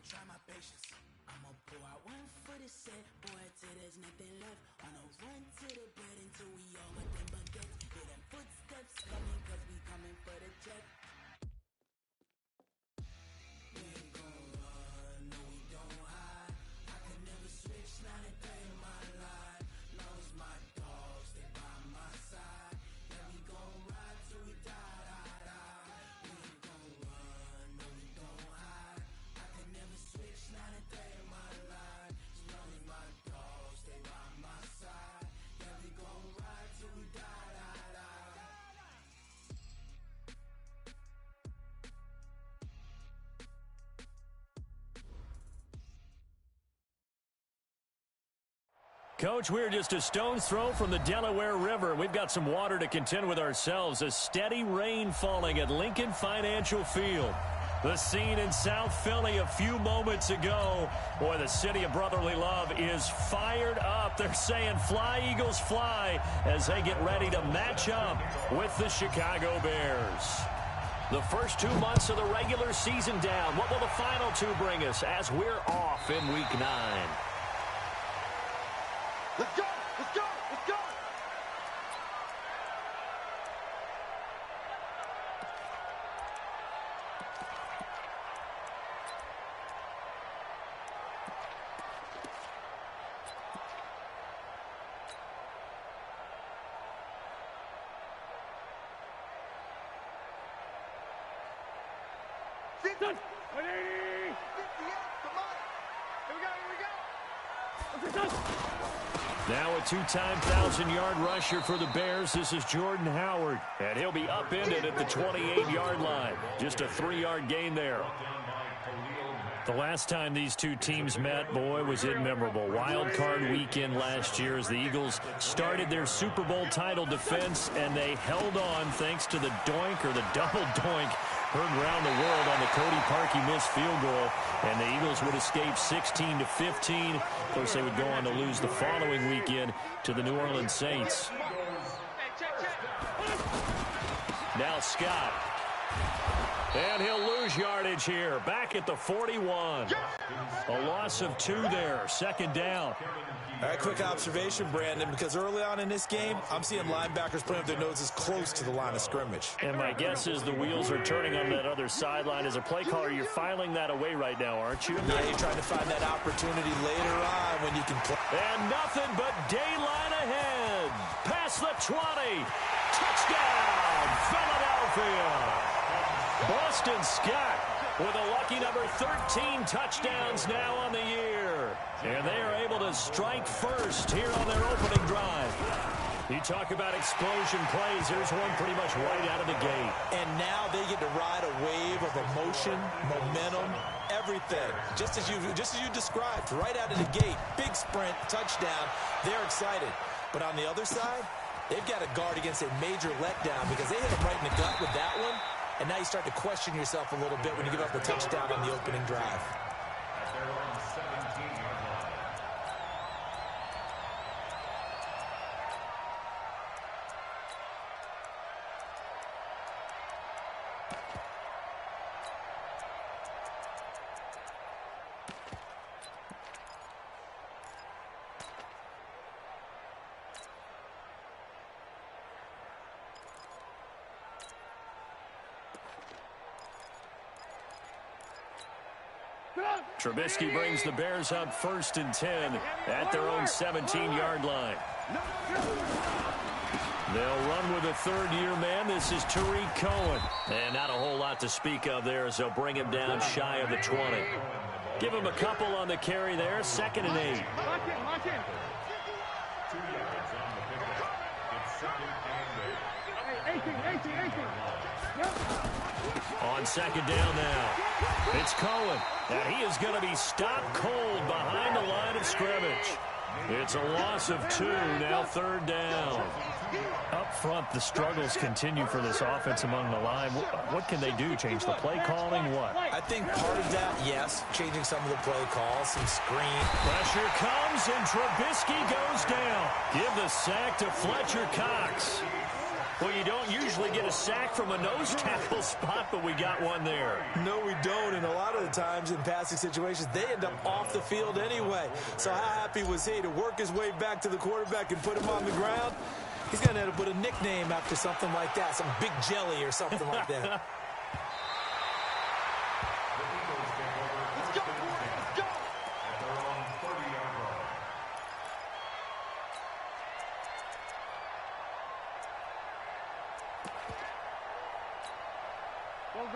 try my patience. I'ma pour out one for the set, boy, till there's nothing left. I'ma run to the bed until we all got them baguettes. Hear them footsteps coming, cause we coming for the jet. We ain't gon' run, no we don't hide. I can never switch, not a day in my life. Long as my dogs stay by my side. Yeah, we gon' ride till we die, die, die. We ain't gon' run, no we don't hide. I can never switch, not a day in my life. As long as my dogs stay by my side. Yeah, we gon' ride till we die, die, die. Coach, we're just a stone's throw from the Delaware River. We've got some water to contend with ourselves. A steady rain falling at Lincoln Financial Field. The scene in South Philly a few moments ago. Boy, the city of brotherly love is fired up. They're saying, fly, Eagles, fly, as they get ready to match up with the Chicago Bears. The first 2 months of the regular season down. What will the final two bring us as we're off in Week 9? Let's go! Let's go! Let's go! Done. 180! 58, come on! Here we go, here we go! Okay, done. Now a two-time 1,000-yard rusher for the Bears. This is Jordan Howard, and he'll be upended at the 28-yard line. Just a 3-yard gain there. The last time these two teams met, boy, was it memorable. Wild card weekend last year as the Eagles started their Super Bowl title defense, and they held on thanks to the doink or the double doink heard around the world on the Cody Parkey missed field goal, and the Eagles would escape 16-15. Of course, they would go on to lose the following weekend to the New Orleans Saints. Now Scott. And he'll lose yardage here. Back at the 41. A loss of 2 there. Second down. All right, quick observation, Brandon, because early on in this game, I'm seeing linebackers putting up their noses close to the line of scrimmage. And my guess is the wheels are turning on that other sideline. As a play caller, you're filing that away right now, aren't you? Yeah, you're trying to find that opportunity later on when you can play. And nothing but daylight ahead. Past the 20. Touchdown, Philadelphia. Boston Scott with a lucky number 13 touchdowns now on the year. And they are able to strike first here on their opening drive. You talk about explosion plays. Here's one pretty much right out of the gate. And now they get to ride a wave of emotion, momentum, everything. Just as you described, right out of the gate. Big sprint, touchdown. They're excited. But on the other side, they've got to guard against a major letdown because they hit them right in the gut with that one. And now you start to question yourself a little bit when you give up a touchdown on the opening drive. Trubisky brings the Bears up 1st and 10 at their own 17-yard line. They'll run with a third-year man. This is Tariq Cohen. And not a whole lot to speak of there as they'll bring him down shy of the 20. Give him a couple on the carry there. 2nd and 8. Lock in. 18. Yep. On 2nd down now. It's Cohen. And he is going to be stopped cold behind the line of scrimmage. It's a loss of 2, now 3rd down. Up front, the struggles continue for this offense among the line. What can they do? Change the play calling? What? I think part of that, yes, changing some of the play calls, some screen. Pressure comes, and Trubisky goes down. Give the sack to Fletcher Cox. Well, you don't usually get a sack from a nose tackle spot, but we got one there. No, we don't, and a lot of the times in passing situations, they end up off the field anyway. So how happy was he to work his way back to the quarterback and put him on the ground? He's going to end up with a nickname after something like that, some Big Jelly or something like that. Let's go, boys. Let's go.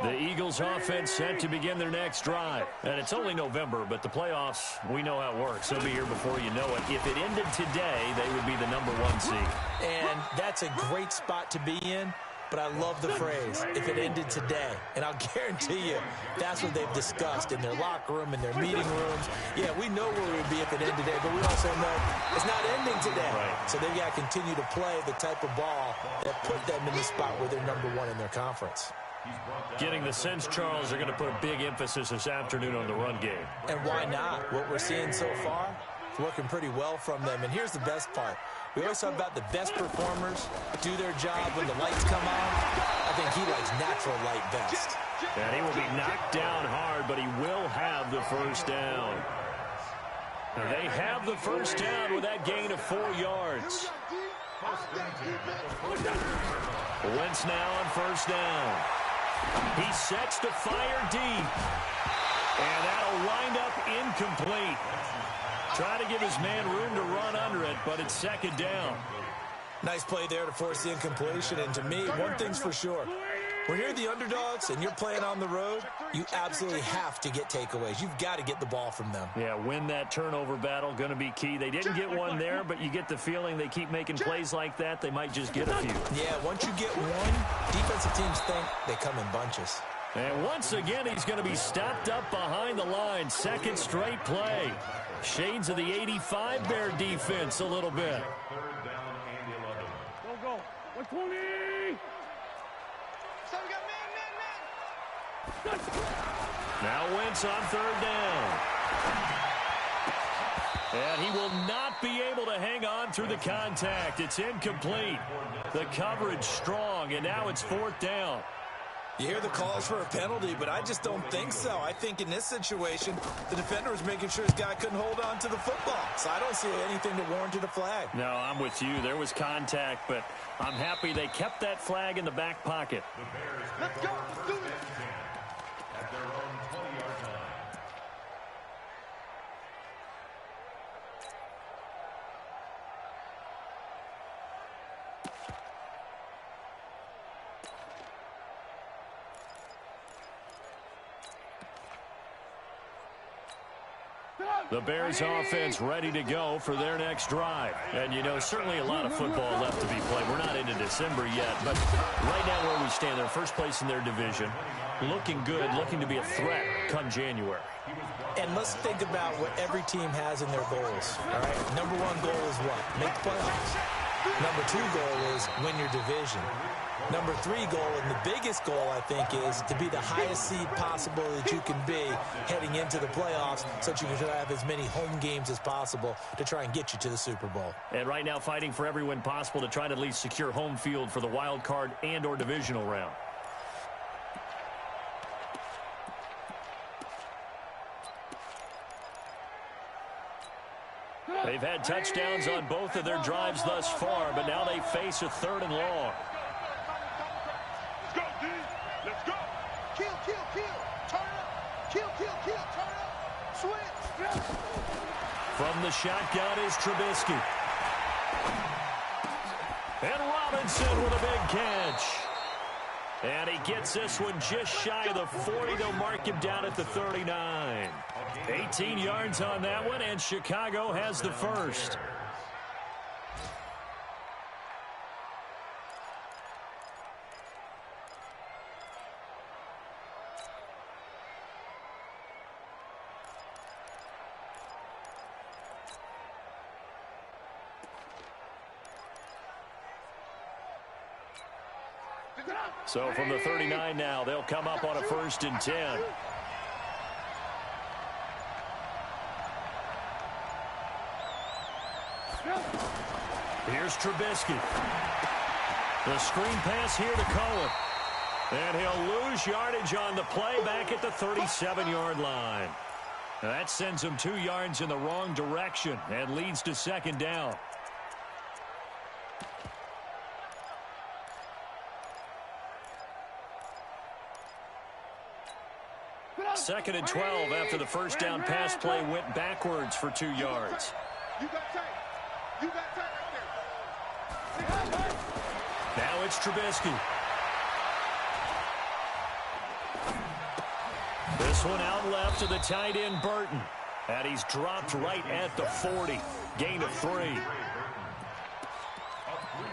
The Eagles offense set to begin their next drive. And it's only November, but the playoffs, we know how it works. They'll be here before you know it. If it ended today, they would be the #1 seed. And that's a great spot to be in, but I love the phrase, if it ended today. And I'll guarantee you, that's what they've discussed in their locker room, in their meeting rooms. Yeah, we know where we would be if it ended today, but we also know it's not ending today. Right. So they've got to continue to play the type of ball that put them in the spot where they're #1 in their conference. Getting the sense, Charles, they're going to put a big emphasis this afternoon on the run game. And why not? What we're seeing so far is working pretty well from them. And here's the best part. We always talk about the best performers do their job when the lights come on. I think he likes natural light best. And he will be knocked down hard, but he will have the first down. And they have the first down with that gain of 4 yards. Wentz now on first down. He sets to fire deep. And that'll wind up incomplete. Try to give his man room to run under it, but it's second down. Nice play there to force the incompletion. And to me, one thing's for sure. When you're the underdogs and you're playing on the road, you absolutely have to get takeaways. You've got to get the ball from them. Yeah, win that turnover battle, going to be key. They didn't get one there, but you get the feeling they keep making plays like that, they might just get a few. Yeah, once you get one, defensive teams think they come in bunches. And once again, he's going to be stopped up behind the line. Second straight play. Shades of the 85 Bear defense a little bit. Go. 120. So we got man. Now Wentz on third down. And he will not be able to hang on through the contact. It's incomplete. The coverage strong, and now it's fourth down. You hear the calls for a penalty, but I just don't think so. I think in this situation, the defender was making sure his guy couldn't hold on to the football. So I don't see anything that warranted a flag. No, I'm with you. There was contact, but I'm happy they kept that flag in the back pocket. Let's go. Let's do this. At their own 20-yard line. The Bears offense ready to go for their next drive. And, you know, certainly a lot of football left to be played. We're not into December yet, but right now where we stand, they're first place in their division. Looking good, looking to be a threat come January. And let's think about what every team has in their goals, all right? #1 goal is what? Make the playoffs. #2 goal is win your division. #3 goal, and the biggest goal, I think, is to be the highest seed possible that you can be heading into the playoffs so that you can have as many home games as possible to try and get you to the Super Bowl. And right now fighting for every win possible to try to at least secure home field for the wild card and or divisional round. They've had touchdowns on both of their drives thus far, but now they face a 3rd and long. Let's go, D. Let's go. Kill. Turn up. Kill. Turn up. Switch. From the shotgun is Trubisky. And Robinson with a big catch. And he gets this one just shy of the 40. They'll mark him down at the 39. 18 yards on that one, and Chicago has the first. So from the 39 now, they'll come up on a 1st and 10. Here's Trubisky. The screen pass here to Cohen. And he'll lose yardage on the play back at the 37-yard line. Now that sends him 2 yards in the wrong direction and leads to second down. Second and 12 after the first down pass play went backwards for 2 yards. You got tight. You got tight right there. Now it's Trubisky. This one out left to the tight end, Burton. And he's dropped right at the 40. Gain of 3.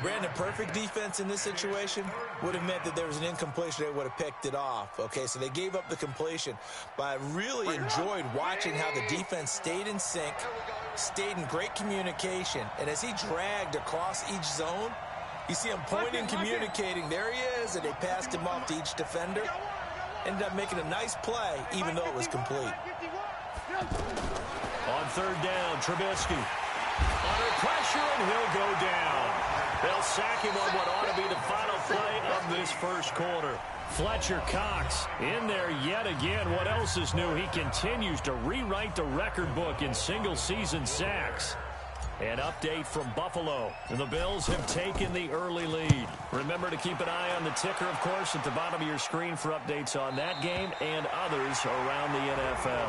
Brandon, perfect defense in this situation would have meant that there was an incompletion. They would have picked it off. Okay, so they gave up the completion. But I really enjoyed watching how the defense stayed in sync, stayed in great communication. And as he dragged across each zone, you see him pointing, communicating. There he is, and they passed him off to each defender. Ended up making a nice play, even though it was complete. On third down, Trubisky. Under pressure, and he'll go down. They'll sack him on what ought to be the final play of this first quarter. Fletcher Cox in there yet again. What else is new? He continues to rewrite the record book in single-season sacks. An update from Buffalo. The Bills have taken the early lead. Remember to keep an eye on the ticker, of course, at the bottom of your screen for updates on that game and others around the NFL.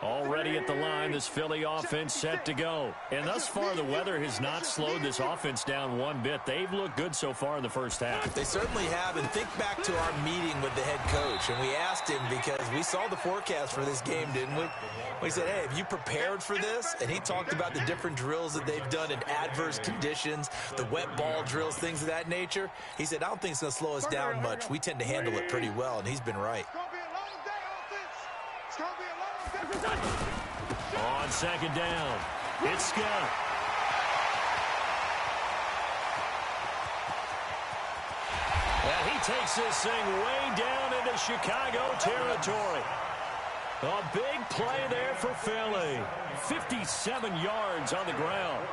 Already at the line, this Philly offense set to go. And thus far, the weather has not slowed this offense down one bit. They've looked good so far in the first half. They certainly have. And think back to our meeting with the head coach. And we asked him, because we saw the forecast for this game, didn't we? We said, hey, have you prepared for this? And he talked about the different drills that they've done in adverse conditions, the wet ball drills, things of that nature. He said, I don't think it's going to slow us down much. We tend to handle it pretty well, and he's been right. On second down, it's Scott. And he takes this thing way down into Chicago territory. A big play there for Philly. 57 yards on the ground.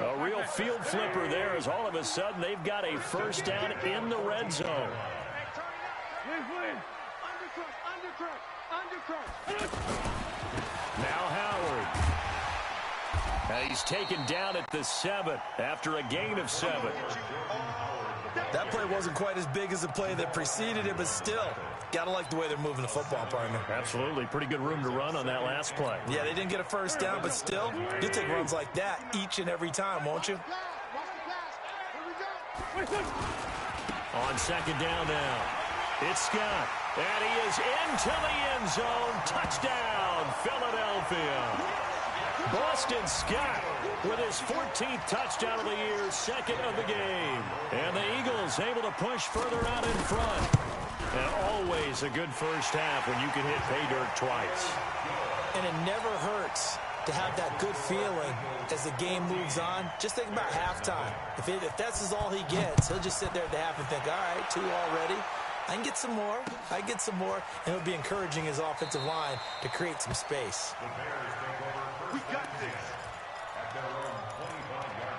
A real field flipper there, as all of a sudden they've got a first down in the red zone. Now Howard. He's taken down at the 7 after a gain of 7. That play wasn't quite as big as the play that preceded it, but still, got to like the way they're moving the football, partner. Absolutely. Pretty good room to run on that last play. Yeah, they didn't get a first down, but still, you'll take runs like that each and every time, won't you? On second down now, it's Scott. And he is into the end zone. Touchdown, Philadelphia. Boston Scott with his 14th touchdown of the year, second of the game. And the Eagles able to push further out in front. And always a good first half when you can hit pay dirt twice. And it never hurts to have that good feeling as the game moves on. Just think about halftime. If that's all he gets, he'll just sit there at the half and think, all right, 2 already. I can get some more. I get some more. And it'll be encouraging his offensive line to create some space. We got this at their own 25-yard line.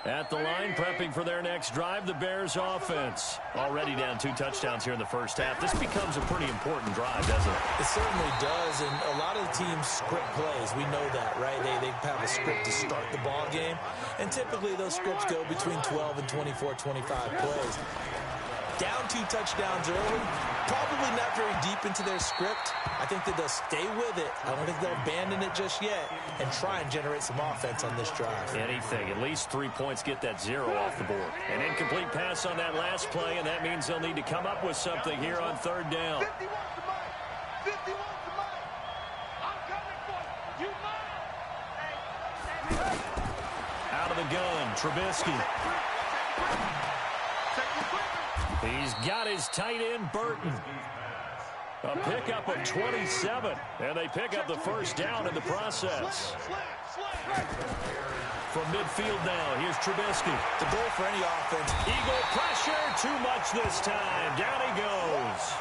At the line, prepping for their next drive, the Bears offense. Already down 2 touchdowns here in the first half. This becomes a pretty important drive, doesn't it? It certainly does, and a lot of the teams script plays. We know that, right? They have a script to start the ball game, and typically those scripts go between 12 and 24, 25 plays. Down 2 touchdowns early, probably not very deep into their script. I think that they'll stay with it. I don't think they'll abandon it just yet and try and generate some offense on this drive. Anything. At least 3 points, get that 0 off the board. An incomplete pass on that last play, and that means they'll need to come up with something here on third down. 50 wants the money. 50 wants the money. I'm coming for you. You mine. Out of the gun, Trubisky. He's got his tight end, Burton. A pickup of 27, and they pick up the first down in the process. From midfield now, here's Trubisky. The goal for any offense. Eagle pressure, too much this time. Down he goes.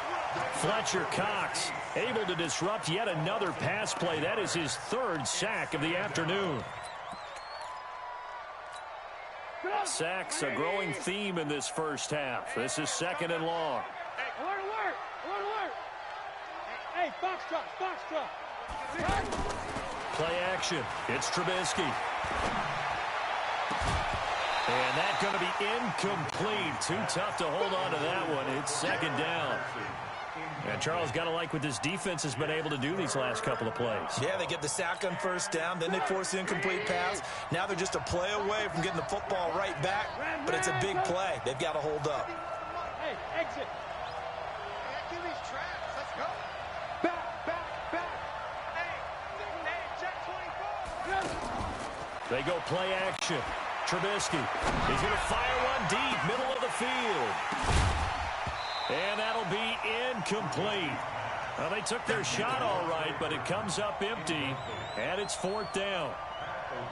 Fletcher Cox able to disrupt yet another pass play. That is his third sack of the afternoon. Sacks a growing theme in this first half. This is 2nd and long. Hey, alert! Hey, box drop. Play action. It's Trubisky. And that's going to be incomplete. Too tough to hold on to that one. It's 2nd down. And Charles, got to like what this defense has been able to do these last couple of plays. Yeah, they get the sack on first down, then they force the incomplete pass. Now they're just a play away from getting the football right back, but it's a big play. They've got to hold up. Hey, exit. Give these traps. Let's go. Back. Hey, check 24. They go play action. Trubisky. He's going to fire one deep, middle of the field. And that'll be incomplete. Well, they took their shot all right, but it comes up empty, and it's 4th down.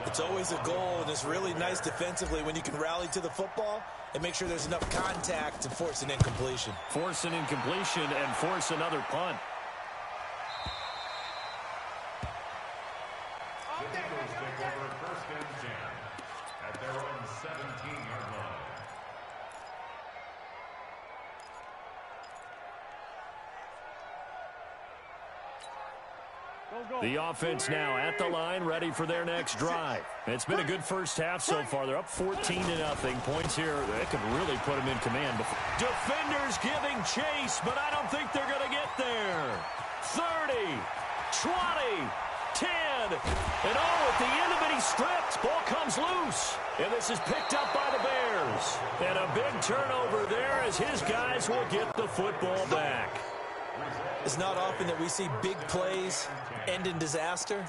It's always a goal, and it's really nice defensively when you can rally to the football and make sure there's enough contact to force an incompletion. Force an incompletion and force another punt. The Eagles take over 1st and 10 at their own 17-yard line. The offense now at the line, ready for their next drive. It's been a good first half so far. They're up 14-0. Points here, that could really put them in command. Defenders giving chase, but I don't think they're going to get there. 30, 20, 10, and at the end of it, he stripped. Ball comes loose, and this is picked up by the Bears. And a big turnover there as his guys will get the football back. It's not often that we see big plays end in disaster,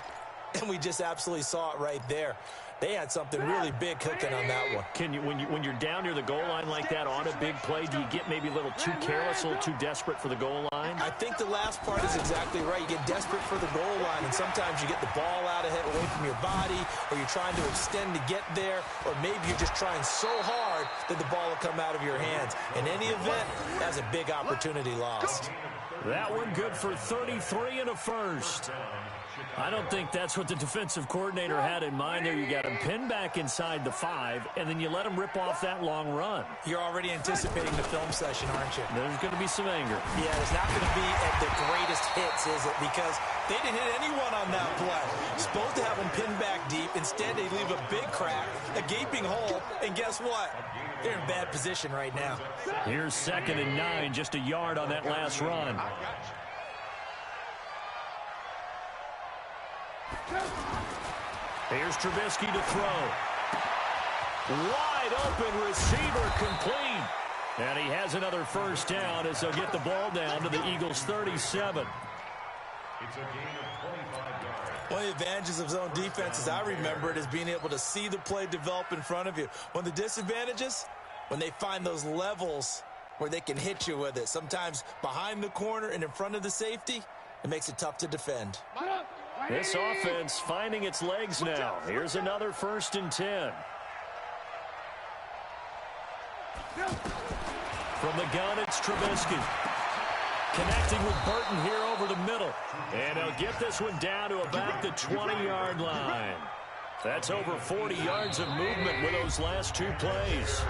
and we just absolutely saw it right there. They had something really big cooking on that one. Can you, when you're down near the goal line like that on a big play, do you get maybe a little too careless, a little too desperate for the goal line? I think the last part is exactly right. You get desperate for the goal line, and sometimes you get the ball out of it away from your body, or you're trying to extend to get there, or maybe you're just trying so hard that the ball will come out of your hands. In any event, that's a big opportunity lost. That one good for 33 and a first. I don't think that's what the defensive coordinator had in mind there. You got him pinned back inside the 5, and then you let him rip off that long run. You're already anticipating the film session, aren't you? There's going to be some anger. Yeah, it's not going to be at the greatest hits, is it? Because they didn't hit anyone on that play. Supposed to have them pinned back deep. Instead, they leave a big crack, a gaping hole, and guess what? They're in bad position right now. Here's 2nd and 9, just a yard on that last run. Here's Trubisky to throw. Wide open receiver complete. And he has another first down as they'll get the ball down to the Eagles' 37. It's a gain of 25 yards. One of the advantages of zone defense, as I remember it, is being able to see the play develop in front of you. One of the disadvantages, when they find those levels where they can hit you with it. Sometimes behind the corner and in front of the safety, it makes it tough to defend. This offense finding its legs now. Here's another 1st and 10. From the gun, it's Trubisky. Connecting with Burton here over the middle. And he'll get this one down to about the 20-yard line. That's over 40 yards of movement with those last 2 plays.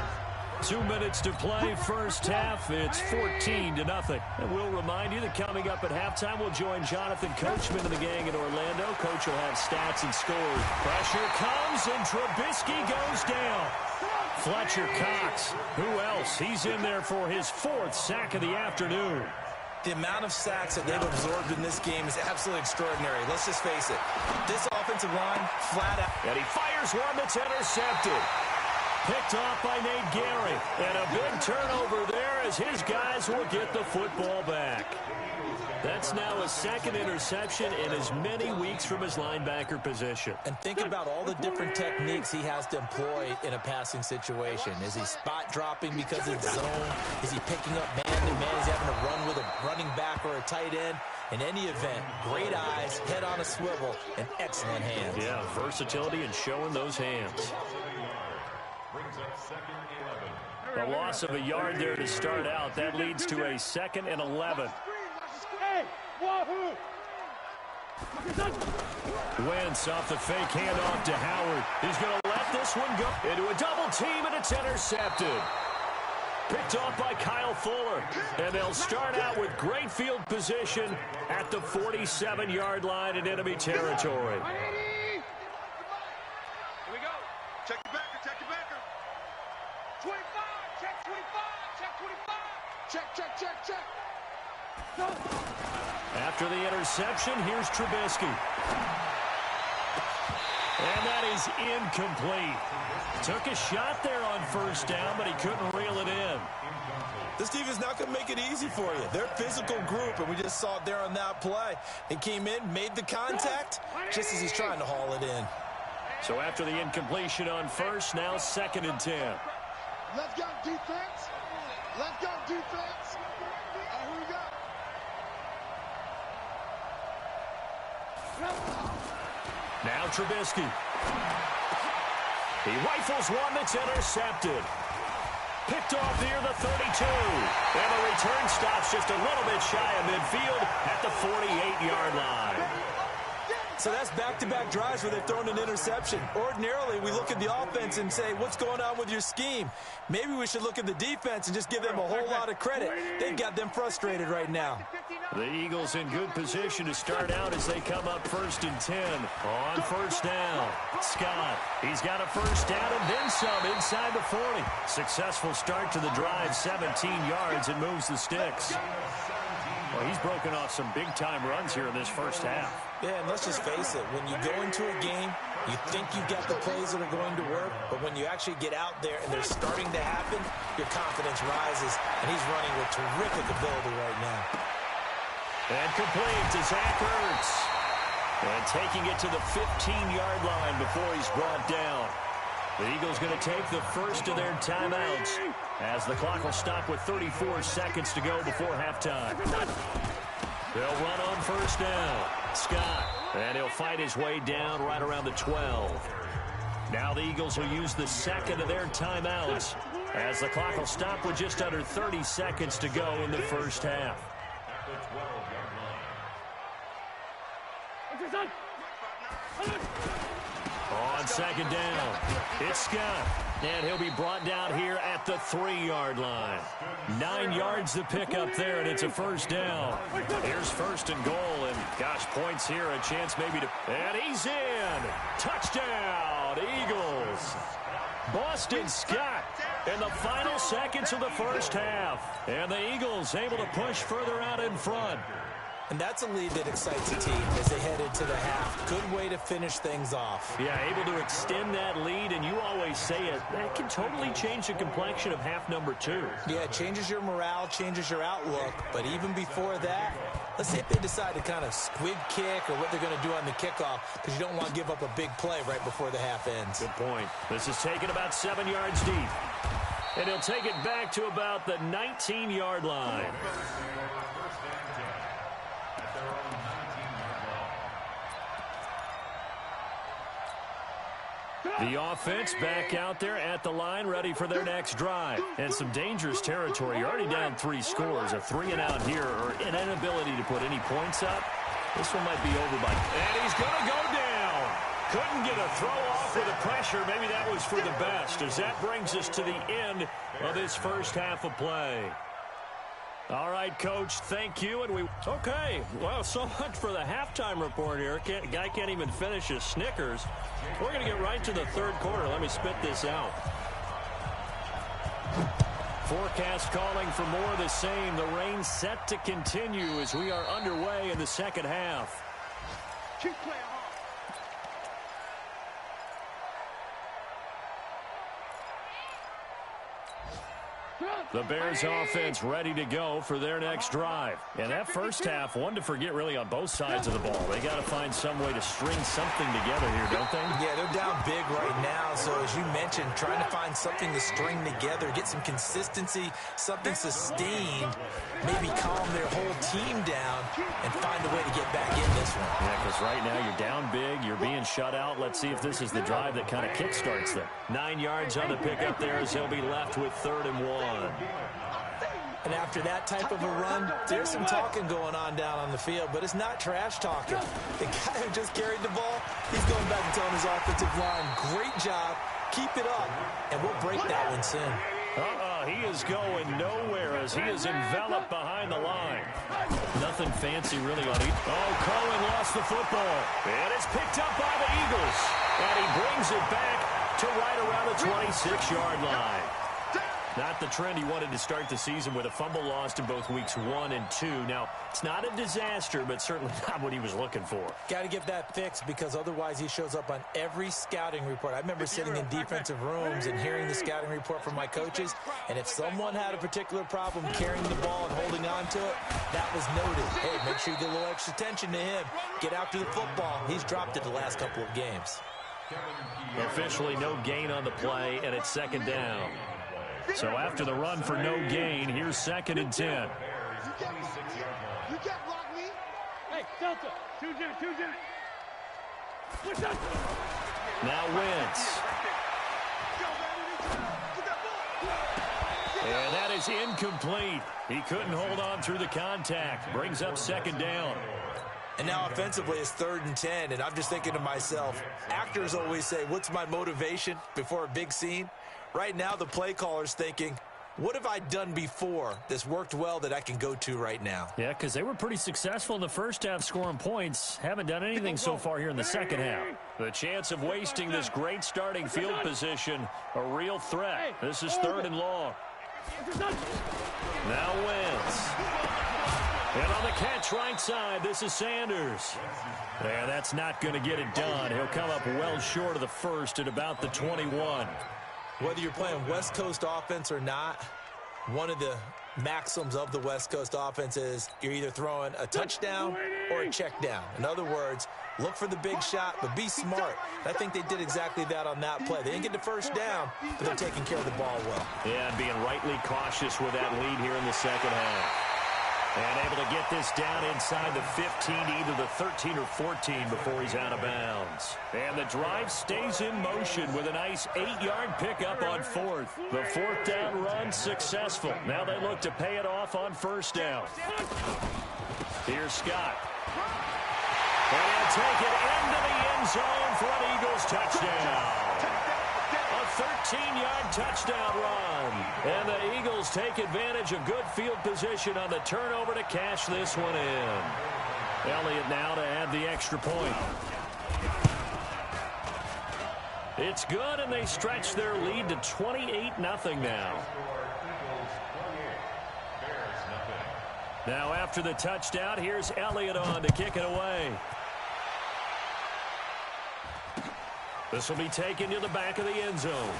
2 minutes to play, first half. It's 14-0. And we'll remind you that coming up at halftime, we'll join Jonathan Coachman and the gang in Orlando. Coach will have stats and scores. Pressure comes, and Trubisky goes down. Fletcher Cox, who else? He's in there for his 4th sack of the afternoon. The amount of sacks that they've absorbed in this game is absolutely extraordinary. Let's just face it. This offensive line, flat out. And he fires one that's intercepted. Picked off by Nate Gary. And a big turnover there as his guys will get the football back. That's now a second interception in as many weeks from his linebacker position. And think about all the different techniques he has to employ in a passing situation. Is he spot dropping because it's zone? Is he picking up man-to-man? Is he having to run with a running back or a tight end? In any event, great eyes, head on a swivel, and excellent hands. Yeah, versatility and showing those hands. Brings up second 11. A loss of a yard there to start out. That leads to a 2nd and 11. Hey, wahoo! Wentz off the fake handoff to Howard. He's going to let this one go into a double team, and it's intercepted. Picked off by Kyle Fuller. And they'll start out with great field position at the 47-yard line in enemy territory. Here we go. Check your backer, check your backer. 25, check 25, check 25. Check. Go. After the interception, here's Trubisky. And that is incomplete. Took a shot there on first down, but he couldn't reel it in. This team is not going to make it easy for you. They're a physical group, and we just saw it there on that play. He came in, made the contact, just as he's trying to haul it in. So after the incompletion on first, now 2nd and 10. Let's go, defense. Let's go, defense. Who we got? Now Trubisky. He rifles one that's intercepted. Picked off near the 32. And the return stops just a little bit shy of midfield at the 48-yard line. So that's back-to-back drives where they've thrown an interception. Ordinarily, we look at the offense and say, what's going on with your scheme? Maybe we should look at the defense and just give them a whole lot of credit. They've got them frustrated right now. The Eagles in good position to start out as they come up 1st and 10 on first down. Scott, he's got a first down and then some inside the 40. Successful start to the drive, 17 yards, and moves the sticks. Well, he's broken off some big-time runs here in this first half. Yeah, and let's just face it. When you go into a game, you think you've got the plays that are going to work, but when you actually get out there and they're starting to happen, your confidence rises, and he's running with terrific ability right now. And complete to Zach Ertz. And taking it to the 15-yard line before he's brought down. The Eagles going to take the first of their timeouts as the clock will stop with 34 seconds to go before halftime. They'll run on first down. Scott, and he'll fight his way down right around the 12. Now the Eagles will use the second of their timeouts as the clock will stop with just under 30 seconds to go in the first half. On second down, it's Scott, and he'll be brought down here at the 3-yard line. 9 yards to pick up there, and it's a first down. Here's 1st and goal, and gosh, points here, a chance maybe to... And he's in! Touchdown, Eagles! Boston Scott in the final seconds of the first half. And the Eagles able to push further out in front. And that's a lead that excites a team as they head into the half. Good way to finish things off. Yeah, able to extend that lead, and you always say it, that can totally change the complexion of half number 2. Yeah, it changes your morale, changes your outlook. But even before that, let's say if they decide to kind of squib kick or what they're going to do on the kickoff, because you don't want to give up a big play right before the half ends. Good point. This is taken about 7 yards deep. And he'll take it back to about the 19-yard line. The offense back out there at the line, ready for their next drive. And some dangerous territory. You're already down 3 scores. A 3-and-out here, or an inability to put any points up. This one might be over by... And he's going to go down. Couldn't get a throw off with the pressure. Maybe that was for the best, as that brings us to the end of this first half of play. All right, Coach, thank you. And okay, well, so much for the halftime report here. Guy can't even finish his Snickers. We're going to get right to the third quarter. Let me spit this out. Forecast calling for more of the same. The rain set to continue as we are underway in the second half. Keep playing hard. The Bears offense ready to go for their next drive. And that first half, one to forget really on both sides of the ball. They got to find some way to string something together here, don't they? Yeah, they're down big right now. So as you mentioned, trying to find something to string together, get some consistency, something sustained, maybe calm their whole team down and find a way to get back in this one. Yeah, because right now you're down big, you're being shut out. Let's see if this is the drive that kind of kickstarts them. 9 yards on the pickup there as they'll be left with 3rd and 1. And after that type of a run, there's some talking going on down on the field, but it's not trash talking. The guy who just carried the ball, he's going back and telling his offensive line, great job, keep it up, and we'll break that one soon. He is going nowhere as he is enveloped behind the line. Nothing fancy really on it. Oh, Cohen lost the football. And it's picked up by the Eagles. And he brings it back to right around the 26-yard line. Not the trend he wanted to start the season with a fumble lost in both weeks 1 and 2. Now, it's not a disaster, but certainly not what he was looking for. Got to get that fixed because otherwise he shows up on every scouting report. I remember sitting in defensive rooms and hearing the scouting report from my coaches, and if someone had a particular problem carrying the ball and holding on to it, that was noted. Hey, make sure you get a little extra attention to him. Get after the football. He's dropped it the last couple of games. Officially no gain on the play, and it's 2nd down. So after the run for no gain, here's 2nd and 10. You can't block me. Hey, Delta. 2-0. Push up. Now Wentz. And that is incomplete. He couldn't hold on through the contact. Brings up 2nd down. And now offensively it's 3rd and 10, and I'm just thinking to myself, actors always say, what's my motivation before a big scene? Right now the play caller's thinking, what have I done before that's worked well that I can go to right now? Yeah, because they were pretty successful in the first half scoring points. Haven't done anything so far here in the second half. The chance of wasting this great starting field position, a real threat. This is 3rd and long. Now Wentz. And on the catch right side, this is Sanders. And that's not going to get it done. He'll come up well short of the first at about the 21. Whether you're playing West Coast offense or not, one of the maxims of the West Coast offense is you're either throwing a touchdown or a check down. In other words, look for the big shot, but be smart. I think they did exactly that on that play. They didn't get the first down, but they're taking care of the ball well. Yeah, and being rightly cautious with that lead here in the second half. And able to get this down inside the 15, either the 13 or 14 before he's out of bounds. And the drive stays in motion with a nice 8-yard pickup on 4th. The 4th down run successful. Now they look to pay it off on 1st down. Here's Scott. And he'll take it into the end zone for an Eagles touchdown. A 13-yard touchdown run. And the Eagles take advantage of good field position on the turnover to cash this one in. Elliott now to add the extra point. It's good, and they stretch their lead to 28-0 now. Now after the touchdown, here's Elliott on to kick it away. This will be taken to the back of the end zone.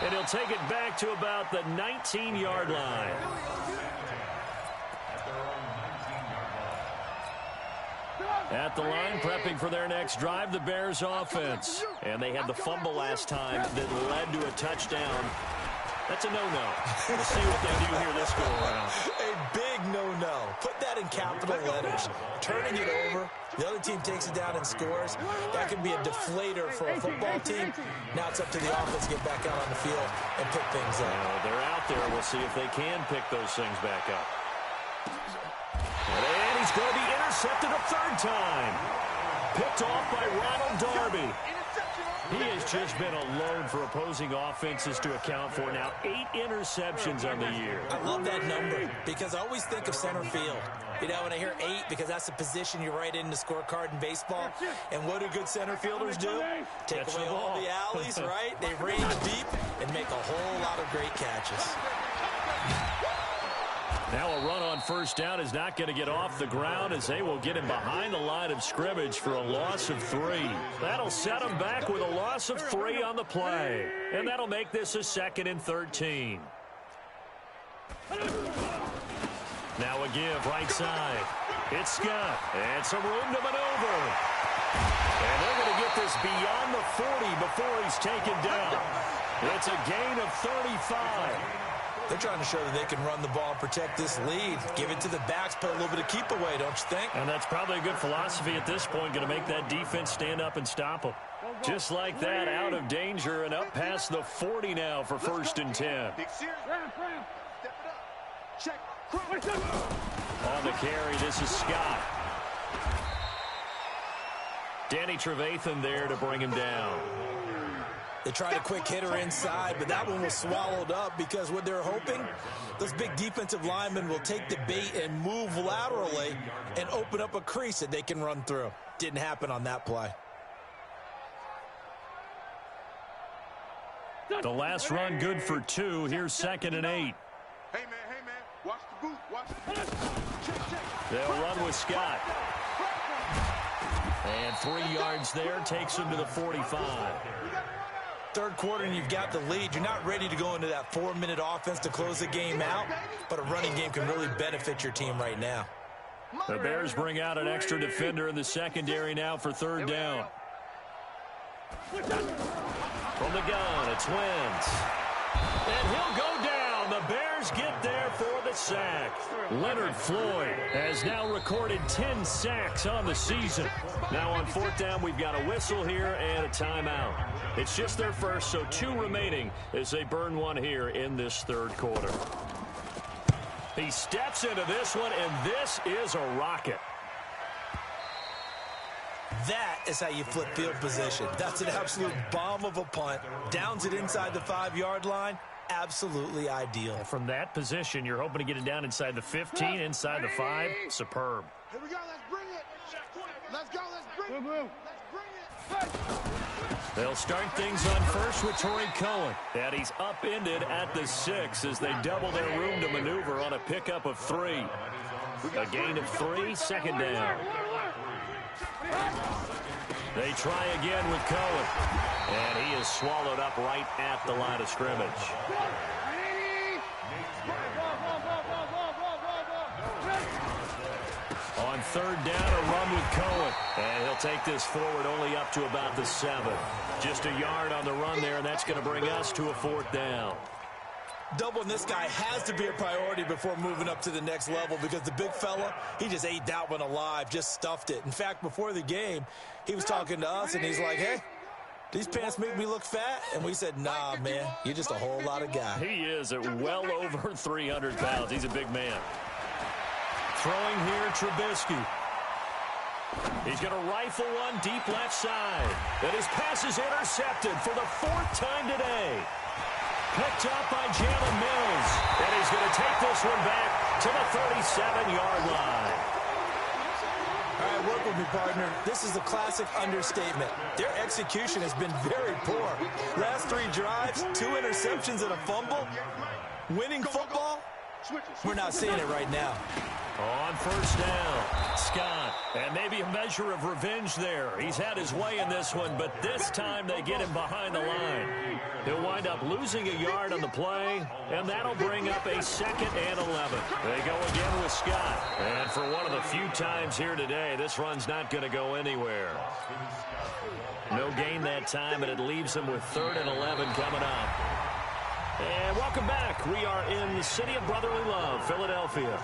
And he'll take it back to about the 19-yard line. At the line, prepping for their next drive, the Bears offense. And they had the fumble last time that led to a touchdown. That's a no-no. We'll see what they do here this go-around. A big no-no. Put that in capital letters. Turning it over, the other team takes it down and scores. That can be a deflator for a football team. Now it's up to the offense to get back out on the field and pick things up. They're out there. We'll see if they can pick those things back up. And he's going to be intercepted a 3rd time. Picked off by Ronald Darby. He has just been a load for opposing offenses to account for. Now 8 interceptions on the year. I love that number because I always think of center field. You know, when I hear 8, because that's the position you write in the scorecard in baseball. And what do good center fielders do? Take away all the alleys, right? They range deep and make a whole lot of great catches. Now a run on first down is not going to get off the ground as they will get him behind the line of scrimmage for a loss of 3. That'll set him back with a loss of 3 on the play. And that'll make this a 2nd and 13. Now a give right side. It's Scott. And some room to maneuver. And they're going to get this beyond the 40 before he's taken down. It's a gain of 35. They're trying to show that they can run the ball and protect this lead. Give it to the backs, put a little bit of keep away, don't you think? And that's probably a good philosophy at this point, going to make that defense stand up and stop them. Just like that, out of danger and up past the 40 now for 1st and 10. On the carry, this is Scott. Danny Trevathan there to bring him down. They tried a quick hitter inside, but that one was swallowed up because what they're hoping, those big defensive linemen will take the bait and move laterally and open up a crease that they can run through. Didn't happen on that play. The last run good for 2. Here's 2nd and 8. Hey, man, watch the boot, watch the boot. Check. They'll run with Scott. And 3 yards there takes him to the 45. Third quarter and you've got the lead. You're not ready to go into that 4-minute offense to close the game out, but a running game can really benefit your team right now. The Bears bring out an extra defender in the secondary now for 3rd down. From the gun, it's Wentz. And he'll go down. The Bears get there for the sack. Leonard Floyd has now recorded 10 sacks on the season. Now on 4th down, we've got a whistle here and a timeout. It's just their first, so 2 remaining as they burn 1 here in this 3rd quarter. He steps into this one, and this is a rocket. That is how you flip field position. That's an absolute bomb of a punt. Downs it inside the 5-yard line. Absolutely ideal. From that position, you're hoping to get it down inside the 15, inside the 5. Superb. Here we go, let's bring it. Let's go, let's bring it. Let's bring it. They'll start things on first with Torrey Cohen. And he's upended at the 6 as they double their room to maneuver on a pickup of 3. A gain of 3, 2nd down. They try again with Cohen. And he is swallowed up right at the line of scrimmage. On 3rd down, a run with Cohen. And he'll take this forward only up to about the 7. Just a yard on the run there, and that's going to bring us to a 4th down. Doubling this guy has to be a priority before moving up to the next level because the big fella, he just ate that one alive, just stuffed it. In fact, before the game, he was talking to us, and he's like, hey, these pants make me look fat? And we said, nah, man, you're just a whole lot of guy. He is at well over 300 pounds. He's a big man. Throwing here, Trubisky. He's going to rifle one deep left side. And his pass is intercepted for the 4th time today. Picked up by Jalen Mills. And he's going to take this one back to the 37-yard line. All right, work with me, partner. This is a classic understatement. Their execution has been very poor. Last 3 drives, 2 interceptions and a fumble. Winning football? We're not seeing it right now. On 1st down, Scott, and maybe a measure of revenge there. He's had his way in this one, but this time they get him behind the line. He'll wind up losing a yard on the play, and that'll bring up a 2nd and 11. They go again with Scott, and for one of the few times here today, this run's not going to go anywhere. No gain that time, and it leaves him with 3rd and 11 coming up. And welcome back. We are in the city of brotherly love, Philadelphia.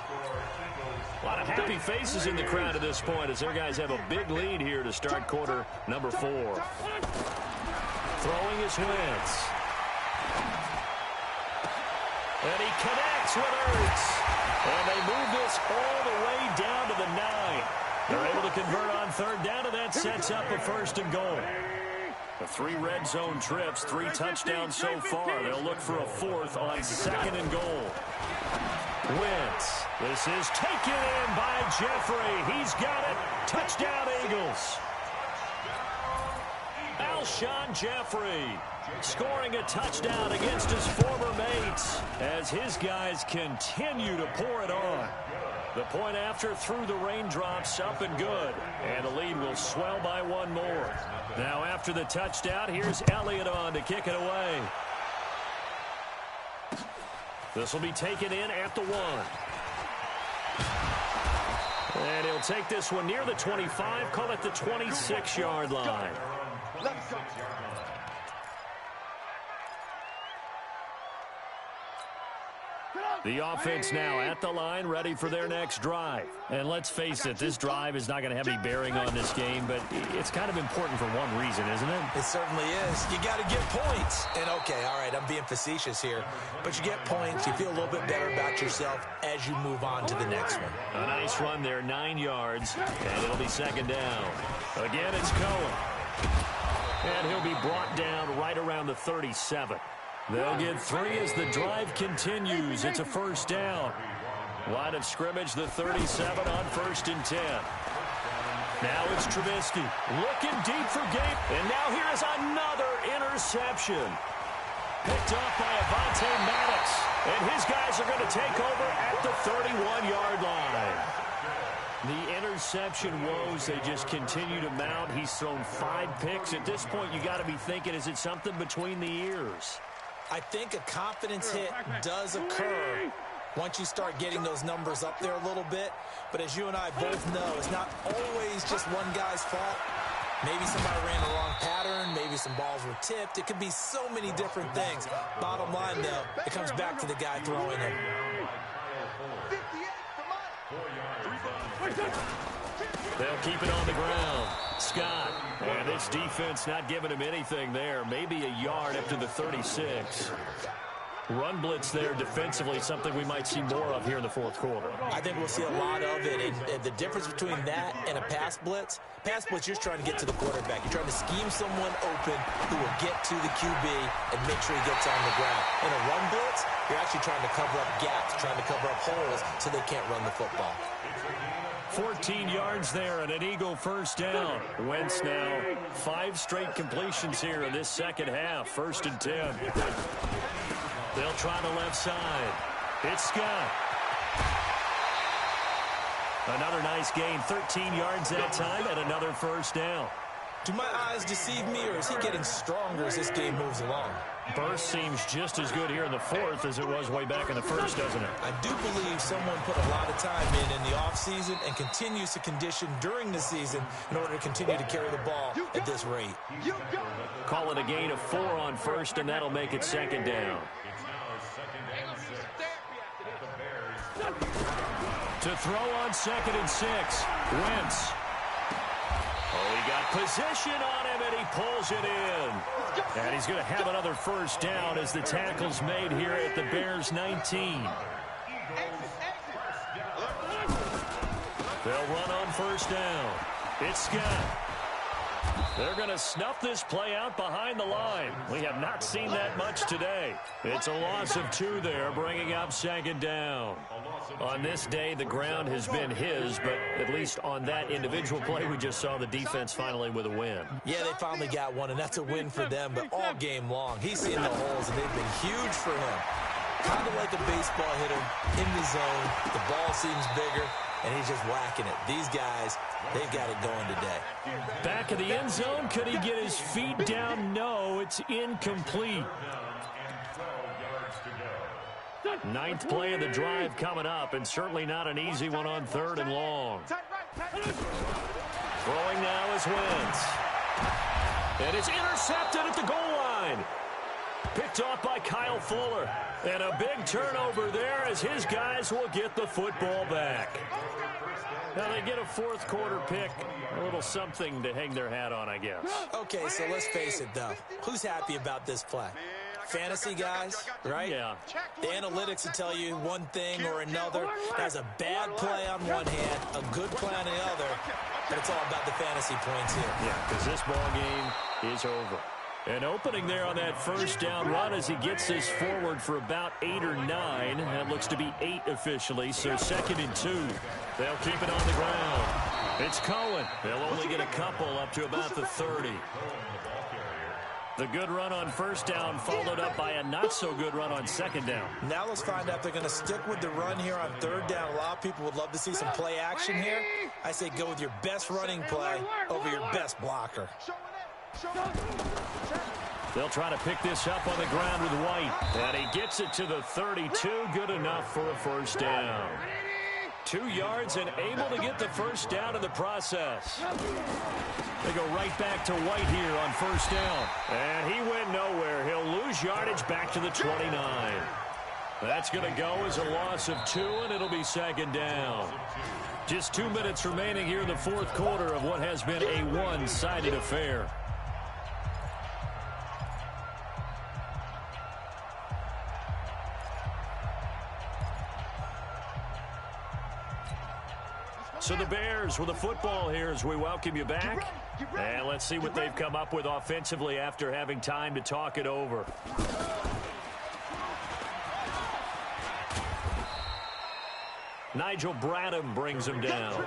A lot of happy faces in the crowd at this point as their guys have a big lead here to start quarter number 4. Throwing is Wentz. And he connects with Ertz. And they move this all the way down to the 9. They're able to convert on 3rd down, and that sets up a 1st and goal. The 3 red zone trips, 3 touchdowns so far. They'll look for a 4th on 2nd and goal. Wentz. This is taken in by Jeffrey. He's got it. Touchdown, Eagles. Alshon Jeffrey scoring a touchdown against his former mates. as his guys continue to pour it on. The point after through the raindrops, up and good. And the lead will swell by one more. Now after the touchdown, here's Elliott on to kick it away. This will be taken in at the 1. And he'll take this one near the 25, call it the 26-yard line. Let's go. The offense now at the line, ready for their next drive. And let's face it, this drive is not going to have any bearing on this game, but it's kind of important for one reason, isn't it? It certainly is. You got to get points. And, okay, all right, I'm being facetious here, but you get points, you feel a little bit better about yourself as you move on to the next one. A nice run there, 9 yards, and it'll be second down. Again, it's Cohen. And he'll be brought down right around the 37. They'll get 3 as the drive continues. It's a first down. Line of scrimmage, the 37 on 1st and 10. Now it's Trubisky looking deep for gain. And now here is another interception. Picked off by Avonte Maddox. And his guys are going to take over at the 31-yard line. The interception woes, they just continue to mount. He's thrown 5 picks. At this point, you got to be thinking, is it something between the ears? I think a confidence hit does occur once you start getting those numbers up there a little bit. But as you and I both know, it's not always just one guy's fault. Maybe somebody ran the wrong pattern. Maybe some balls were tipped. It could be so many different things. Bottom line, though, it comes back to the guy throwing them. They'll keep it on the ground. Scott, and this defense not giving him anything there. Maybe a yard up to the 36. Run blitz there defensively, something we might see more of here in the fourth quarter. I think we'll see a lot of it. And the difference between that and a pass blitz, you're trying to get to the quarterback. You're trying to scheme someone open who will get to the QB and make sure he gets on the ground. In a run blitz, you're actually trying to cover up gaps, trying to cover up holes so they can't run the football. 14 yards there and an Eagle first down. Wentz now 5 straight completions here in this second half. 1st and 10. They'll try the left side. It's Scott. Another nice gain, 13 yards that time, and another first down. Do my eyes deceive me, or is he getting stronger as this game moves along? Burst seems just as good here in the 4th as it was way back in the 1st, doesn't it? I do believe someone put a lot of time in the offseason and continues to condition during the season in order to continue to carry the ball at this rate. Call it a gain of 4 on 1st, and that'll make it second down. To throw on 2nd and 6. Wentz. Oh, he got position on him, and he pulls it in. And he's going to have another first down as the tackle's made here at the Bears' 19. They'll run on first down. It's Scott. They're going to snuff this play out behind the line. We have not seen that much today. It's a loss of 2 there, bringing up second down. On this day, the ground has been his, but at least on that individual play, we just saw the defense finally with a win. Yeah, they finally got one, and that's a win for them, but all game long, he's seen the holes, and they've been huge for him. Kind of like a baseball hitter in the zone. The ball seems bigger, and he's just whacking it. These guys, they've got it going today. Back of the end zone, could he get his feet down? No, it's incomplete. 9th play of the drive coming up, and certainly not an easy one on 3rd and long. Throwing now is Wentz. And it's intercepted at the goal line. Picked off by Kyle Fuller. And a big turnover there as his guys will get the football back. Now they get a 4th quarter pick. A little something to hang their hat on, I guess. Okay, so let's face it, though. Who's happy about this play? Fantasy guys, right? Yeah. The analytics will tell you one thing or another. There's a bad play on one hand, a good play on the other, but it's all about the fantasy points here. Yeah, because this ball game is over. An opening there on that first down run as he gets this forward for about 8 or 9. That looks to be 8 officially, so 2nd and 2. They'll keep it on the ground. It's Cohen. They'll only get a couple up to about the 30. The good run on first down followed up by a not-so-good run on second down. Now let's find out if they're going to stick with the run here on third down. A lot of people would love to see some play action here. I say go with your best running play over your best blocker. They'll try to pick this up on the ground with White. And he gets it to the 32. Good enough for a first down. 2 yards and able to get the first down in the process. They go right back to White here on first down. And he went nowhere. He'll lose yardage back to the 29. That's going to go as a loss of 2, and it'll be second down. Just 2 minutes remaining here in the fourth quarter of what has been a one-sided affair. So the Bears with the football here as we welcome you back. And let's see what they've come up with offensively after having time to talk it over. Nigel Bradham brings them down.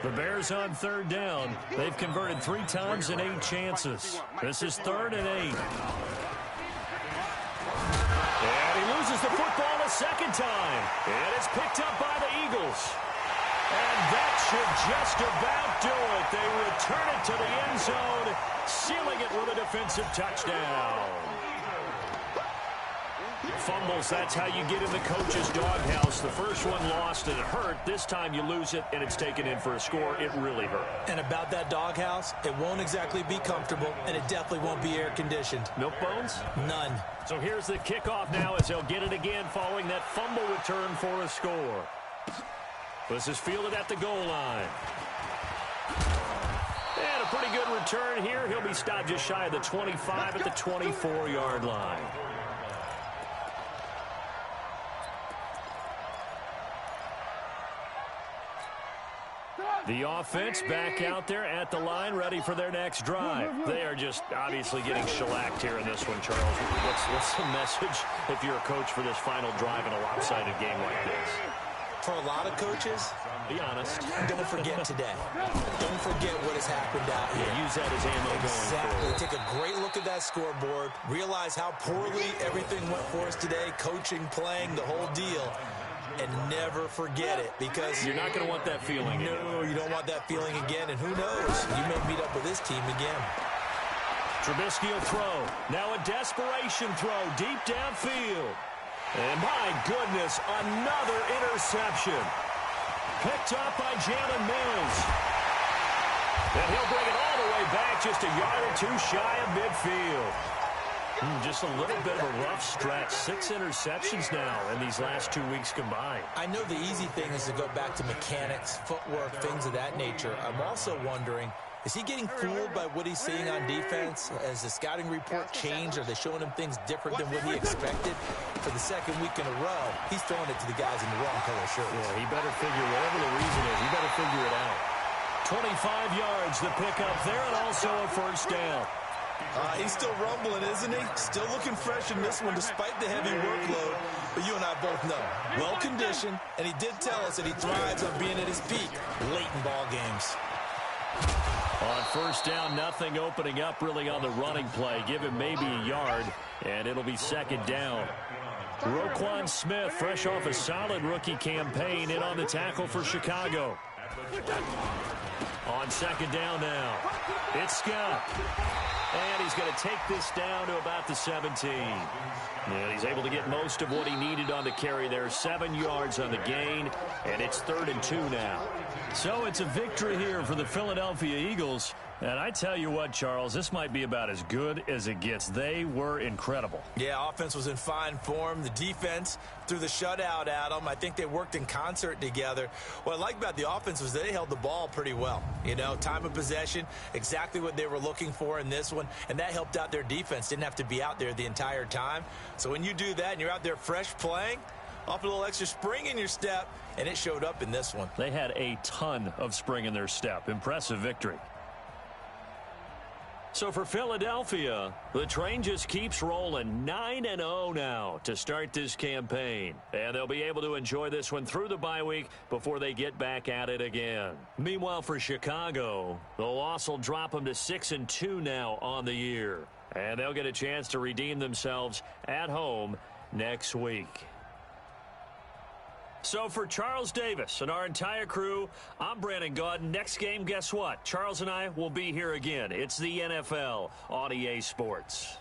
The Bears on third down. They've converted 3 times in 8 chances. This is 3rd and 8. And he loses the football a second time. And it's picked up by the Eagles. And that should just about do it. They return it to the end zone, sealing it with a defensive touchdown. Fumbles, that's how you get in the coach's doghouse. The first one lost and it hurt. This time you lose it and it's taken in for a score. It really hurt. And about that doghouse, it won't exactly be comfortable, and it definitely won't be air-conditioned. Milk bones? None. So here's the kickoff now as they'll get it again following that fumble return for a score. This is fielded at the goal line. And a pretty good return here. He'll be stopped just shy of the 25 at the 24-yard line. The offense back out there at the line, ready for their next drive. They are just obviously getting shellacked here in this one, Charles. What's the message if you're a coach for this final drive in a lopsided game like this? For a lot of coaches, be honest, don't forget today. Don't forget what has happened out here. Use that as ammo going forward. Take a great look at that scoreboard. Realize how poorly everything went for us today. Coaching, playing, the whole deal. And never forget it, because you're not going to want that feeling again. No, you don't want that feeling again. And who knows? You may meet up with this team again. Trubisky will throw. Now a desperation throw deep downfield. And my goodness, another interception. Picked up by Jalen Mills. And he'll bring it all the way back, just a yard or 2 shy of midfield. Just a little bit of a rough stretch. 6 interceptions now in these last 2 weeks combined. I know the easy thing is to go back to mechanics, footwork, things of that nature. I'm also wondering, is he getting fooled by what he's seeing on defense? Has the scouting report changed? Are they showing him things different than what he expected? For the second week in a row, he's throwing it to the guys in the wrong color shirts. Yeah, he better figure, whatever the reason is, he better figure it out. 25 yards, the pickup there, and also a first down. He's still rumbling, isn't he? Still looking fresh in this one despite the heavy workload. But you and I both know, well-conditioned, and he did tell us that he thrives on being at his peak late in ball games. On first down, nothing opening up really on the running play. Give him maybe a yard, and it'll be second down. Roquan Smith, fresh off a solid rookie campaign, in on the tackle for Chicago. On second down now, it's Scott. And he's going to take this down to about the 17. And he's able to get most of what he needed on the carry there. 7 yards on the gain, and it's 3rd and 2 now. So it's a victory here for the Philadelphia Eagles. And I tell you what, Charles, this might be about as good as it gets. They were incredible. Yeah, offense was in fine form. The defense threw the shutout at them. I think they worked in concert together. What I like about the offense was they held the ball pretty well. You know, time of possession, exactly what they were looking for in this one. And that helped out their defense. Didn't have to be out there the entire time. So when you do that and you're out there fresh playing, off a little extra spring in your step, and it showed up in this one. They had a ton of spring in their step. Impressive victory. So for Philadelphia, the train just keeps rolling. 9-0 now to start this campaign. And they'll be able to enjoy this one through the bye week before they get back at it again. Meanwhile, for Chicago, the loss will drop them to 6-2 now on the year. And they'll get a chance to redeem themselves at home next week. So for Charles Davis and our entire crew, I'm Brandon Gaudin. Next game, guess what? Charles and I will be here again. It's the NFL on EA Sports.